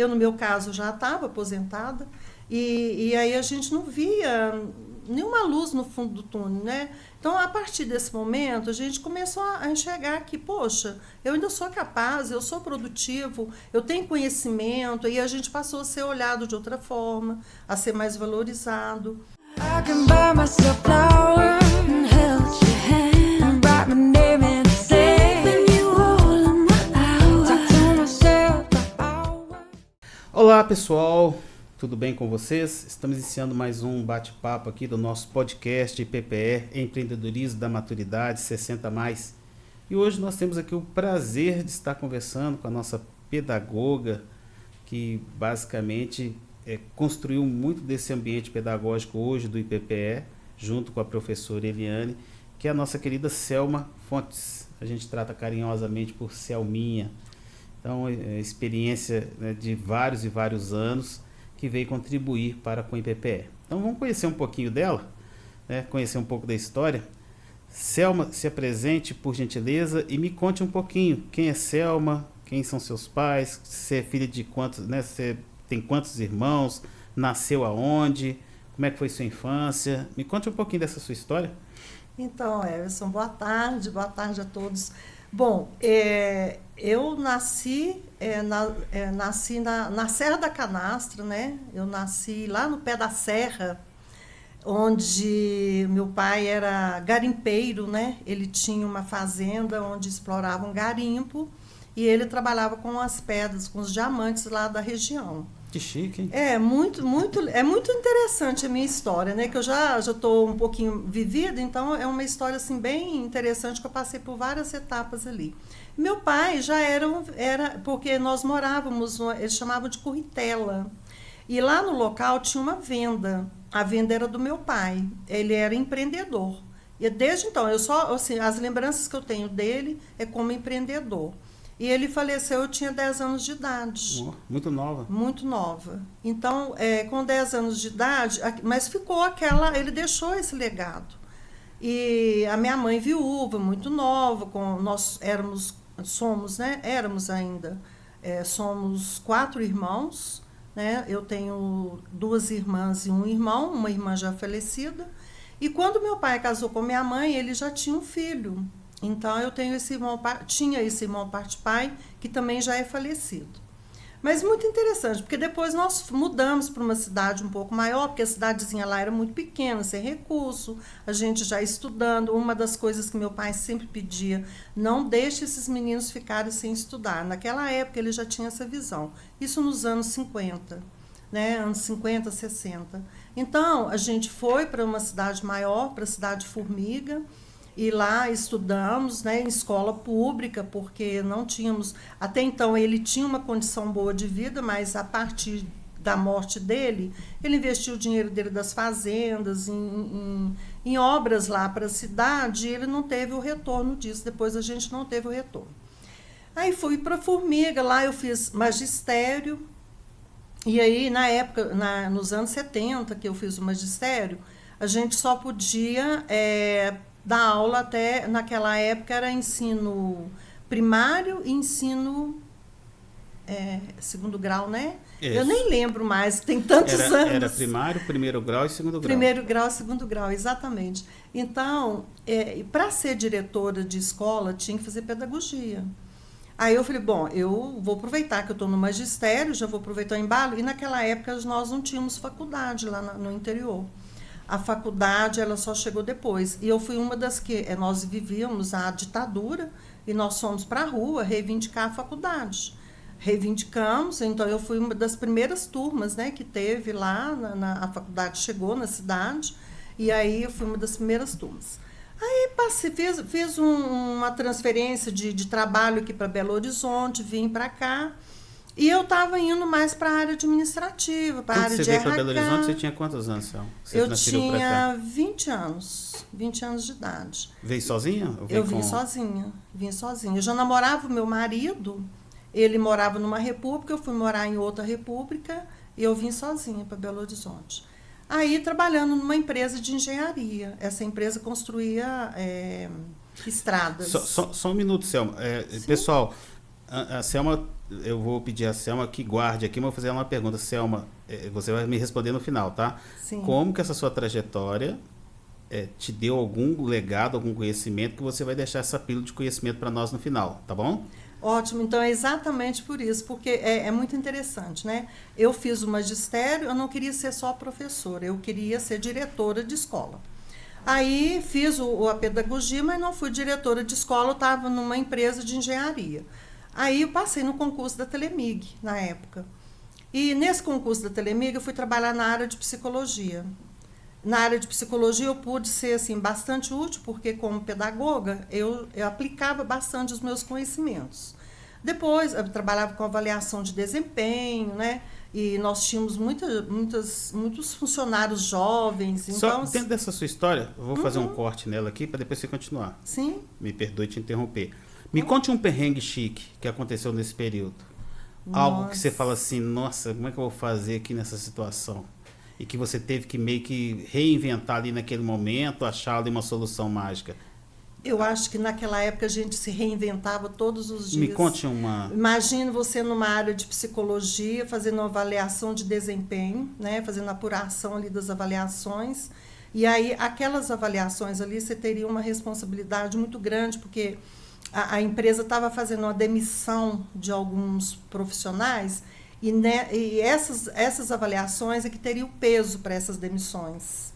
Eu, no meu caso, já estava aposentada. E aí a gente não via nenhuma luz no fundo do túnel, né? Então, a partir desse momento, a gente começou a enxergar que, poxa, eu ainda sou capaz, eu sou produtivo, eu tenho conhecimento, e a gente passou a ser olhado de outra forma, a ser mais valorizado. I can buy myself flowers and held your hand, write my name in the sand, you all in my hours, talk to myself for hours. Olá, pessoal, tudo bem com vocês? Estamos iniciando mais um bate-papo aqui do nosso podcast PPE, Empreendedorismo da Maturidade 60+. E hoje nós temos aqui o prazer de estar conversando com a nossa pedagoga, que basicamente construiu muito desse ambiente pedagógico hoje do IPPE, junto com a professora Eliane, que é a nossa querida Selma Fontes. A gente trata carinhosamente por Selminha. Então, experiência, né, de vários e vários anos, que veio contribuir para com o IPPE. Então, vamos conhecer um pouquinho dela, né, conhecer um pouco da história. Selma, se apresente, por gentileza, e me conte um pouquinho quem é Selma, quem são seus pais, você é filha de quantos, né, você tem quantos irmãos, nasceu aonde, como é que foi sua infância? Me conte um pouquinho dessa sua história. Então, Everson, boa tarde a todos. Bom, eu nasci, na Serra da Canastra, né? Eu nasci lá no pé da serra, onde meu pai era garimpeiro, né? Ele tinha uma fazenda onde explorava um garimpo e ele trabalhava com as pedras, com os diamantes lá da região. Que chique, hein? É muito interessante a minha história, né? Que eu já estou um pouquinho vivida, então é uma história assim bem interessante que eu passei por várias etapas ali. Meu pai já era porque nós morávamos, eles chamavam de Curritela, e lá no local tinha uma venda. A venda era do meu pai, ele era empreendedor. E desde então, as lembranças que eu tenho dele é como empreendedor. E ele faleceu, eu tinha 10 anos de idade. Muito nova. Muito nova. Então, com 10 anos de idade, mas ficou ele deixou esse legado. E a minha mãe viúva, muito nova, éramos ainda, somos 4 irmãos, né? Eu tenho 2 irmãs e um irmão, uma irmã já falecida. E quando meu pai casou com minha mãe, ele já tinha um filho. Então, eu tinha esse irmão parte pai, que também já é falecido. Mas muito interessante, porque depois nós mudamos para uma cidade um pouco maior, porque a cidadezinha lá era muito pequena, sem recurso, a gente já estudando. Uma das coisas que meu pai sempre pedia, não deixe esses meninos ficarem sem estudar. Naquela época, ele já tinha essa visão. Isso nos anos 50, né? Anos 50, 60. Então, a gente foi para uma cidade maior, para a cidade Formiga, e lá estudamos, né, em escola pública, porque não tínhamos... Até então, ele tinha uma condição boa de vida, mas a partir da morte dele, ele investiu o dinheiro dele das fazendas, em obras lá para a cidade, e ele não teve o retorno disso. Depois a gente não teve o retorno. Aí fui para Formiga, lá eu fiz magistério, e aí, na época, nos anos 70, que eu fiz o magistério, a gente só podia... dar aula até, naquela época, era ensino primário e ensino segundo grau, né? Isso. Eu nem lembro mais, tem tantos anos. Era primário, primeiro grau e segundo grau. Primeiro grau e segundo grau, exatamente. Então, para ser diretora de escola, tinha que fazer pedagogia. Aí eu falei, bom, eu vou aproveitar que eu estou no magistério, já vou aproveitar o embalo, e naquela época nós não tínhamos faculdade lá no interior. A faculdade, ela só chegou depois. E eu fui uma das que... Nós vivíamos a ditadura e nós fomos para a rua reivindicar a faculdade. Reivindicamos, então eu fui uma das primeiras turmas, né, que teve lá, a faculdade chegou na cidade, e aí eu fui uma das primeiras turmas. Aí fiz uma transferência de trabalho aqui para Belo Horizonte, vim para cá. E eu estava indo mais para a área administrativa, para a área de RH. Quando você veio para Belo Horizonte, você tinha quantos anos, Selma? Eu tinha 20 anos de idade. Veio sozinha? Eu vim sozinha. Eu já namorava o meu marido, ele morava numa república, eu fui morar em outra república, e eu vim sozinha para Belo Horizonte. Aí, trabalhando numa empresa de engenharia. Essa empresa construía estradas. Só um minuto, Selma. Pessoal, a Selma eu vou pedir a Selma que guarde aqui, mas eu vou fazer uma pergunta. Selma, você vai me responder no final, tá? Sim. Como que essa sua trajetória te deu algum legado, algum conhecimento que você vai deixar essa pílula de conhecimento para nós no final, tá bom? Ótimo, então é exatamente por isso, porque é muito interessante, né? Eu fiz o magistério, eu não queria ser só professora, eu queria ser diretora de escola. Aí fiz a pedagogia, mas não fui diretora de escola, eu estava numa empresa de engenharia. Aí eu passei no concurso da Telemig, na época. E nesse concurso da Telemig eu fui trabalhar na área de psicologia. Na área de psicologia eu pude ser assim, bastante útil, porque como pedagoga eu aplicava bastante os meus conhecimentos. Depois eu trabalhava com avaliação de desempenho, né? E nós tínhamos muitos funcionários jovens. Então, Só dentro dessa sua história, eu vou fazer um corte nela aqui para depois você continuar. Sim. Me perdoe te interromper. Me conte um perrengue chique que aconteceu nesse período. Algo que você fala assim, nossa, como é que eu vou fazer aqui nessa situação? E que você teve que meio que reinventar ali naquele momento, achar ali uma solução mágica. Eu acho que naquela época a gente se reinventava todos os dias. Me conte uma... Imagine você numa área de psicologia, fazendo uma avaliação de desempenho, né? Fazendo apuração ali das avaliações. E aí, aquelas avaliações ali, você teria uma responsabilidade muito grande, porque a empresa estava fazendo uma demissão de alguns profissionais, e essas avaliações é que teriam peso para essas demissões.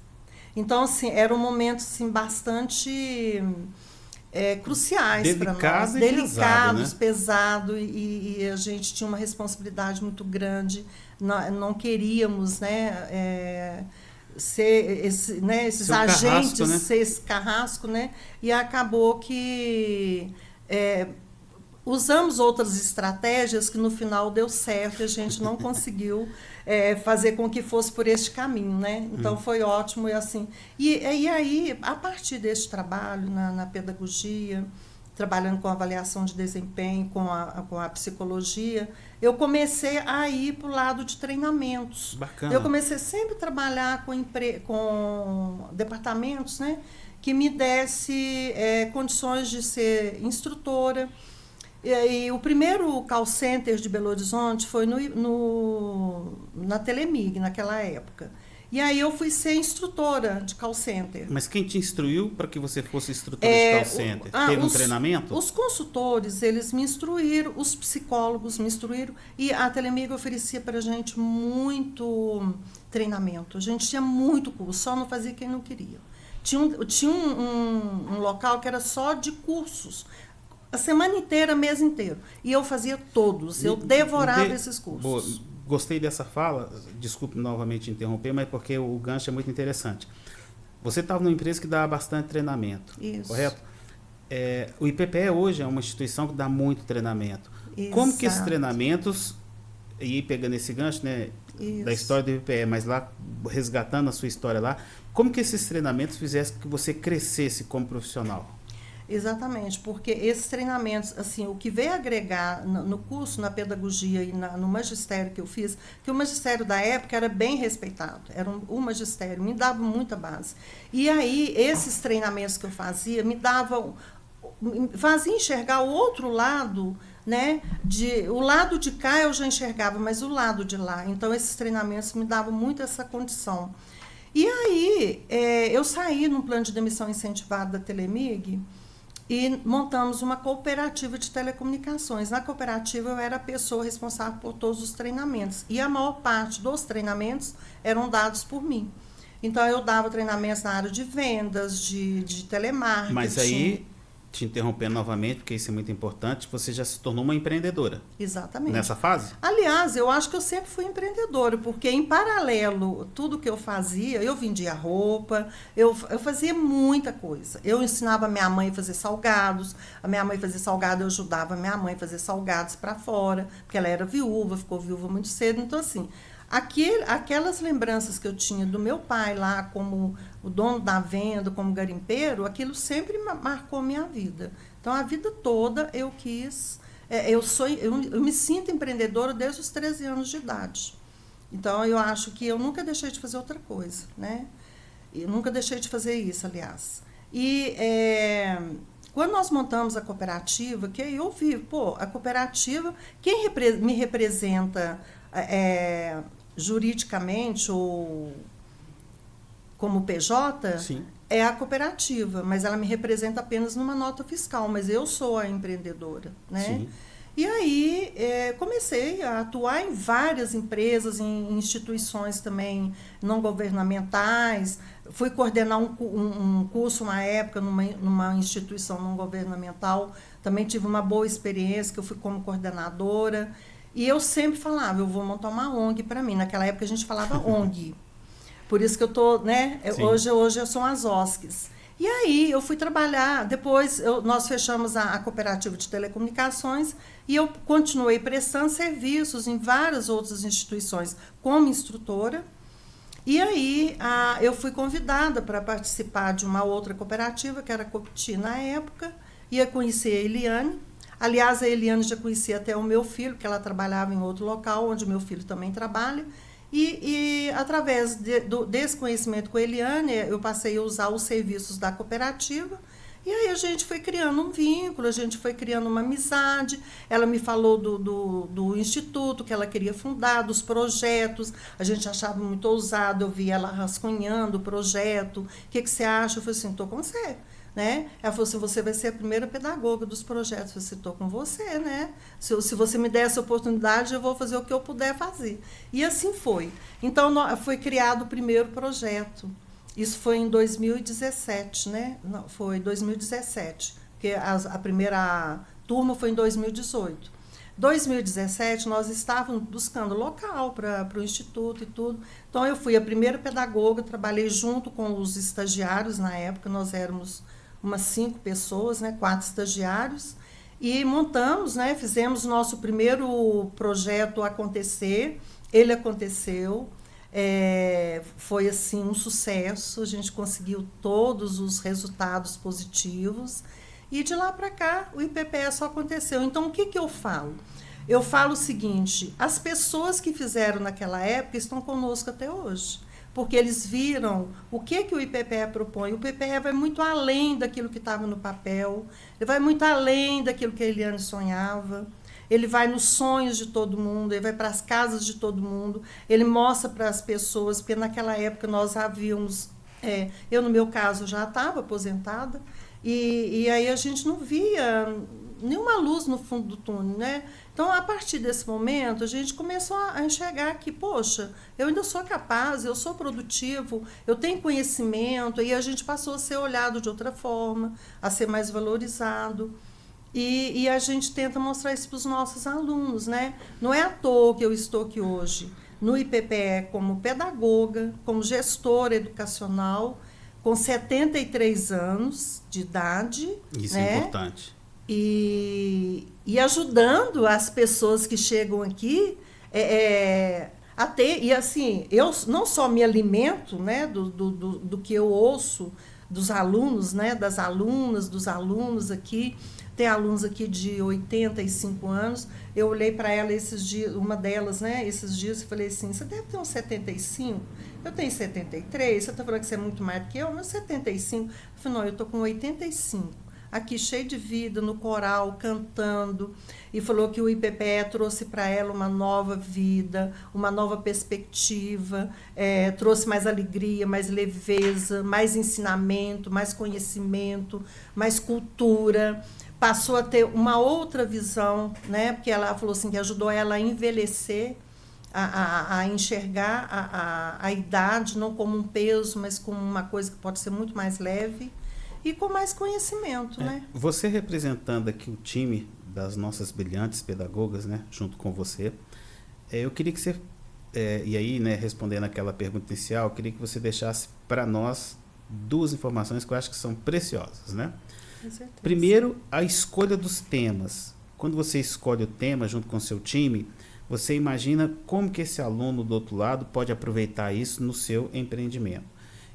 Então, assim, eram momentos assim, bastante cruciais para nós. Delicados, né? Pesado, e a gente tinha uma responsabilidade muito grande. Não queríamos, né, ser esses agentes, carrasco, né? ser esse carrasco, né? E acabou que usamos outras estratégias que no final deu certo e a gente não conseguiu fazer com que fosse por este caminho, né? Então foi ótimo e assim. E aí, a partir deste trabalho na pedagogia, trabalhando com avaliação de desempenho, com a psicologia, eu comecei a ir para o lado de treinamentos. Bacana. Eu comecei sempre a trabalhar com departamentos, né, que me desse condições de ser instrutora. E o primeiro call center de Belo Horizonte foi na Telemig, naquela época. E aí eu fui ser instrutora de call center. Mas quem te instruiu para que você fosse instrutora de call center? Teve um treinamento? Os consultores, eles me instruíram, os psicólogos me instruíram, e a Telemig oferecia para a gente muito treinamento. A gente tinha muito curso, só não fazia quem não queria. Tinha um local que era só de cursos. A semana inteira, mês inteiro. E eu fazia todos, eu devorava esses cursos. Boa, gostei dessa fala, desculpe novamente interromper, mas porque o gancho é muito interessante. Você estava numa empresa que dá bastante treinamento, Isso. Correto? O IPPE hoje é uma instituição que dá muito treinamento. Exato. Como que esses treinamentos, e pegando esse gancho, né, da história do IPPE, mas lá resgatando a sua história lá, como que esses treinamentos fizessem que você crescesse como profissional? Exatamente, porque esses treinamentos, assim, o que veio agregar no curso, na pedagogia e no magistério que eu fiz, que o magistério da época era bem respeitado, era o magistério, me dava muita base. E aí, esses treinamentos que eu fazia, fazia enxergar o outro lado, né? O lado de cá eu já enxergava, mas o lado de lá. Então, esses treinamentos me davam muito essa condição. E aí, eu saí num plano de demissão incentivado da Telemig, e montamos uma cooperativa de telecomunicações. Na cooperativa eu era a pessoa responsável por todos os treinamentos. E a maior parte dos treinamentos eram dados por mim. Então eu dava treinamentos na área de vendas, de telemarketing. Mas aí, te interrompendo novamente, porque isso é muito importante, você já se tornou uma empreendedora. Exatamente. Nessa fase? Aliás, eu acho que eu sempre fui empreendedora, porque em paralelo, tudo que eu fazia, eu vendia roupa, eu fazia muita coisa. Eu ensinava a minha mãe a fazer salgados, a minha mãe fazia salgado, eu ajudava a minha mãe a fazer salgados para fora, porque ela era viúva, ficou viúva muito cedo. Então, assim, aquelas lembranças que eu tinha do meu pai lá como o dono da venda, como garimpeiro, aquilo sempre marcou minha vida. Então, a vida toda eu quis... Eu me sinto empreendedora desde os 13 anos de idade. Então, eu acho que eu nunca deixei de fazer outra coisa, né? Eu nunca deixei de fazer isso, aliás. E Quando nós montamos a cooperativa, que eu vi, a cooperativa, quem me representa juridicamente ou como PJ, Sim. é a cooperativa, mas ela me representa apenas numa nota fiscal, mas eu sou a empreendedora, né? Sim. E aí comecei a atuar em várias empresas, em instituições também não governamentais. Fui coordenar um curso uma época numa instituição não governamental. Também tive uma boa experiência, que eu fui como coordenadora. E eu sempre falava, eu vou montar uma ONG para mim. Naquela época a gente falava ONG. Por isso que eu estou, né? Hoje são as OSCs. E aí eu fui trabalhar, depois nós fechamos a cooperativa de telecomunicações e eu continuei prestando serviços em várias outras instituições como instrutora. E aí eu fui convidada para participar de uma outra cooperativa, que era a Copti na época, ia conhecer a Eliane. Aliás, a Eliane já conhecia até o meu filho, que ela trabalhava em outro local, onde o meu filho também trabalha. E através desse conhecimento com a Eliane, eu passei a usar os serviços da cooperativa. E aí a gente foi criando um vínculo, a gente foi criando uma amizade. Ela me falou do instituto que ela queria fundar, dos projetos. A gente achava muito ousado, eu via ela rascunhando o projeto. O que você acha? Eu falei assim, estou com você. Né? Ela falou assim, você vai ser a primeira pedagoga dos projetos. Eu falei, estou com você, né? Se você me der essa oportunidade, eu vou fazer o que eu puder fazer. E assim foi. Então, foi criado o primeiro projeto. Isso foi em 2017, né? Não, foi 2017, porque a primeira turma foi em 2018. 2017, nós estávamos buscando local para o instituto e tudo. Então, eu fui a primeira pedagoga, trabalhei junto com os estagiários na época, nós éramos umas 5 pessoas, né, 4 estagiários, e montamos, né, fizemos nosso primeiro projeto acontecer. Ele aconteceu, foi assim um sucesso, a gente conseguiu todos os resultados positivos, e de lá para cá o IPPE só aconteceu. Então, o que eu falo? Eu falo o seguinte, as pessoas que fizeram naquela época estão conosco até hoje, porque eles viram o que o IPPE propõe. O IPPE vai muito além daquilo que estava no papel, ele vai muito além daquilo que a Eliane sonhava, ele vai nos sonhos de todo mundo, ele vai para as casas de todo mundo, ele mostra para as pessoas, porque naquela época nós havíamos, eu no meu caso já estava aposentada, e aí a gente não via nenhuma luz no fundo do túnel, né? Então, a partir desse momento, a gente começou a enxergar que, poxa, eu ainda sou capaz, eu sou produtivo, eu tenho conhecimento, e a gente passou a ser olhado de outra forma, a ser mais valorizado. E a gente tenta mostrar isso para os nossos alunos, né? Não é à toa que eu estou aqui hoje no IPPE como pedagoga, como gestora educacional, com 73 anos de idade. Isso, né? É importante. E ajudando as pessoas que chegam aqui a ter. E assim, eu não só me alimento, né, do que eu ouço dos alunos, né, das alunas, dos alunos aqui. Tem alunos aqui de 85 anos. Eu olhei para ela esses dias, uma delas, né, esses dias, e falei assim, você deve ter uns 75? Eu tenho 73, você está falando que você é muito mais do que eu, mas 75. Eu falei, não, eu estou com 85. Aqui cheio de vida, no coral, cantando, e falou que o IPPE trouxe para ela uma nova vida, uma nova perspectiva, trouxe mais alegria, mais leveza, mais ensinamento, mais conhecimento, mais cultura, passou a ter uma outra visão, né? Porque ela falou assim que ajudou ela a envelhecer, a enxergar a idade não como um peso, mas como uma coisa que pode ser muito mais leve, e com mais conhecimento, né? Você representando aqui o time das nossas brilhantes pedagogas, né, junto com você, eu queria que você, e aí, né, respondendo aquela pergunta inicial, eu queria que você deixasse para nós 2 informações que eu acho que são preciosas, né? Com certeza. Primeiro, a escolha dos temas. Quando você escolhe o tema junto com o seu time, você imagina como que esse aluno do outro lado pode aproveitar isso no seu empreendimento.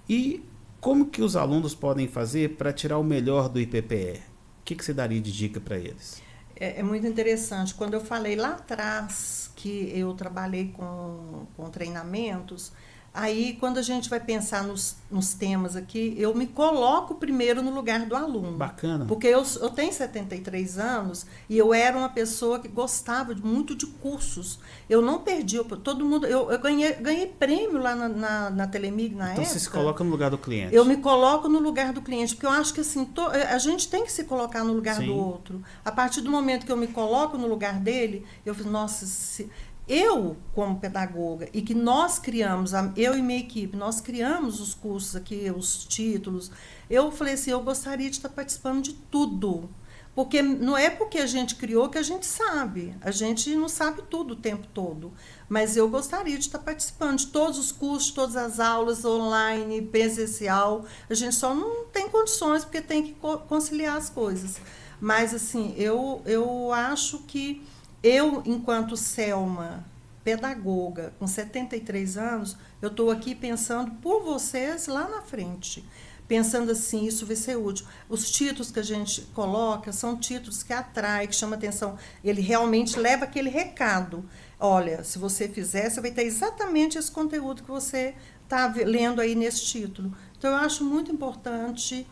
E como que os alunos podem fazer para tirar o melhor do IPPE? O que você daria de dica para eles? É muito interessante. Quando eu falei lá atrás que eu trabalhei com treinamentos, Aí, quando a gente vai pensar nos temas aqui, eu me coloco primeiro no lugar do aluno. Bacana. Porque eu tenho 73 anos e eu era uma pessoa que gostava muito de cursos. Eu não perdi, todo mundo. Eu ganhei prêmio lá na Telemig na época. Então você se coloca no lugar do cliente. Eu me coloco no lugar do cliente, porque eu acho que assim, a gente tem que se colocar no lugar Sim. do outro. A partir do momento que eu me coloco no lugar dele, eu falo, nossa, eu, como pedagoga, e que nós criamos, eu e minha equipe, nós criamos os cursos aqui, os títulos, eu falei assim, eu gostaria de estar participando de tudo. Porque não é porque a gente criou que a gente sabe. A gente não sabe tudo o tempo todo. Mas eu gostaria de estar participando de todos os cursos, todas as aulas, online, presencial. A gente só não tem condições, porque tem que conciliar as coisas. Mas, assim, eu acho que eu, enquanto Selma, pedagoga, com 73 anos, eu estou aqui pensando por vocês lá na frente. Pensando assim, isso vai ser útil. Os títulos que a gente coloca são títulos que atraem, que chamam atenção. Ele realmente leva aquele recado. Olha, se você fizer, você vai ter exatamente esse conteúdo que você está lendo aí nesse título. Então, eu acho muito importante,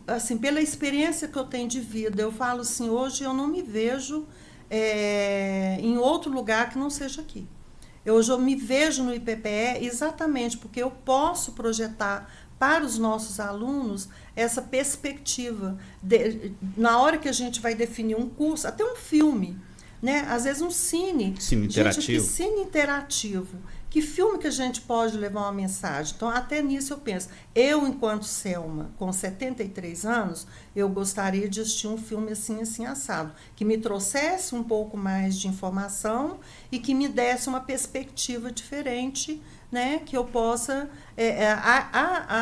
assim, pela experiência que eu tenho de vida, eu falo assim, hoje eu não me vejo em outro lugar que não seja aqui. Hoje eu me vejo no IPPE exatamente porque eu posso projetar para os nossos alunos essa perspectiva. Na hora que a gente vai definir um curso, até um filme, né? Às vezes um cine. Cine interativo. Gente, que cine interativo. Que filme que a gente pode levar uma mensagem? Então, até nisso eu penso. Eu, enquanto Selma, com 73 anos, eu gostaria de assistir um filme assim, assim, assado, que me trouxesse um pouco mais de informação e que me desse uma perspectiva diferente, né, que eu possa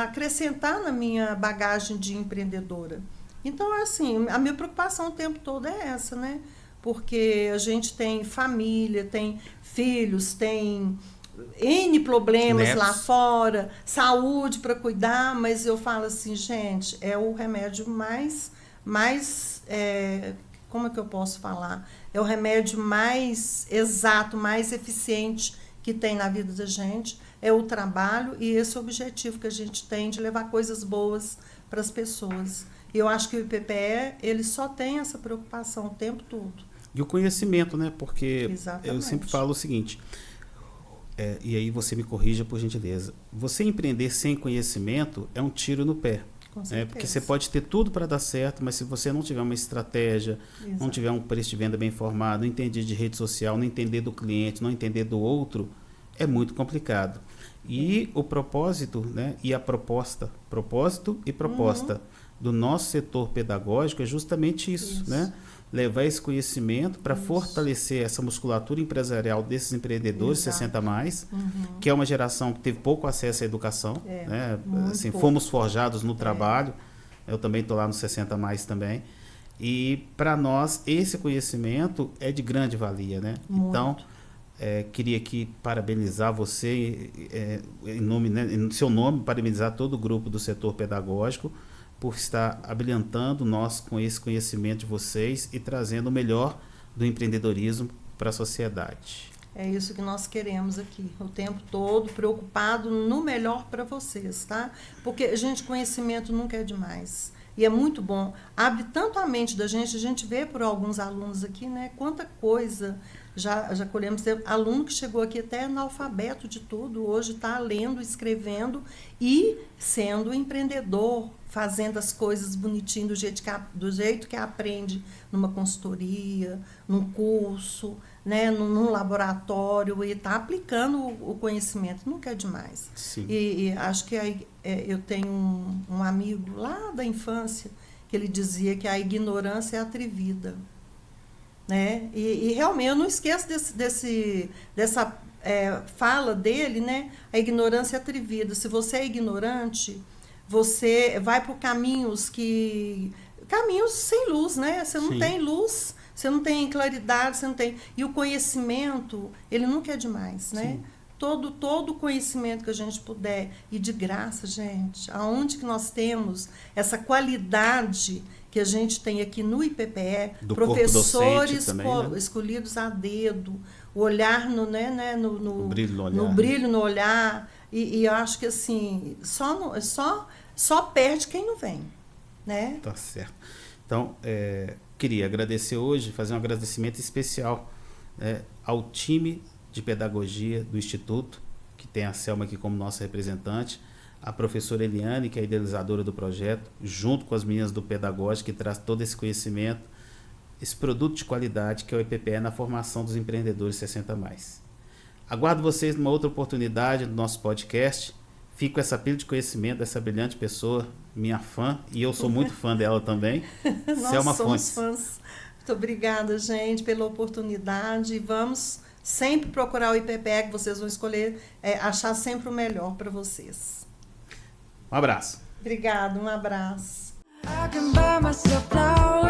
acrescentar na minha bagagem de empreendedora. Então, assim, a minha preocupação o tempo todo é essa, né? Porque a gente tem família, tem filhos, tem N problemas lá fora, saúde para cuidar, mas eu falo assim, gente, é o remédio mais como é que eu posso falar? É o remédio mais exato, mais eficiente que tem na vida da gente, é o trabalho e esse objetivo que a gente tem de levar coisas boas para as pessoas. E eu acho que o IPPE, ele só tem essa preocupação o tempo todo. E o conhecimento, né? Porque Exatamente. Eu sempre falo o seguinte, e aí você me corrija por gentileza, você empreender sem conhecimento é um tiro no pé. Com certeza. Porque você pode ter tudo para dar certo, mas se você não tiver uma estratégia, Exato. não tiver um preço de venda bem formado, não entender de rede social, não entender do cliente, não entender do outro, é muito complicado. E o propósito, né, e a propósito e proposta do nosso setor pedagógico é justamente isso. Né? Levar esse conhecimento para fortalecer essa musculatura empresarial desses empreendedores 60+, que é uma geração que teve pouco acesso à educação. Né? Assim, fomos forjados no trabalho, eu também estou lá no 60+ também. E para nós esse conhecimento é de grande valia. Né? Então, queria aqui parabenizar você, em seu nome, parabenizar todo o grupo do setor pedagógico por estar habilitando nós com esse conhecimento de vocês e trazendo o melhor do empreendedorismo para a sociedade. É isso que nós queremos aqui, o tempo todo, preocupado no melhor para vocês, tá? Porque, gente, conhecimento nunca é demais. E é muito bom. Abre tanto a mente da gente, a gente vê por alguns alunos aqui, né? Quanta coisa já colhemos. Tem aluno que chegou aqui até analfabeto de tudo, hoje está lendo, escrevendo e sendo empreendedor, fazendo as coisas bonitinho do jeito que aprende numa consultoria, num curso, né, num laboratório, e está aplicando o conhecimento. Nunca é demais. Sim. E acho que eu tenho um amigo lá da infância que ele dizia que a ignorância é atrevida. Né? E realmente eu não esqueço dessa fala dele, né? A ignorância é atrevida. Se você é ignorante, você vai por caminhos sem luz, né? Você não tem luz, você não tem claridade, você não tem. E o conhecimento, ele nunca é demais, né? Sim. Todo o conhecimento que a gente puder, e de graça, gente, aonde que nós temos essa qualidade que a gente tem aqui no IPPE, do professores também, né? escolhidos a dedo, o olhar no brilho no olhar. No brilho no olhar. E eu acho que assim, só perde quem não vem, né? Tá certo. Então, queria agradecer hoje, fazer um agradecimento especial ao time de pedagogia do Instituto, que tem a Selma aqui como nossa representante, a professora Eliane, que é a idealizadora do projeto, junto com as meninas do Pedagógico, que traz todo esse conhecimento, esse produto de qualidade que é o IPPE na formação dos empreendedores 60+. Aguardo vocês numa outra oportunidade do nosso podcast. Fico com essa pilha de conhecimento dessa brilhante pessoa, minha fã, e eu sou muito fã dela também, Selma Fontes. Fãs. Muito obrigada, gente, pela oportunidade. Vamos sempre procurar o IPPE, que vocês vão escolher, achar sempre o melhor para vocês. Um abraço. Obrigada, um abraço. I can buy myself flowers.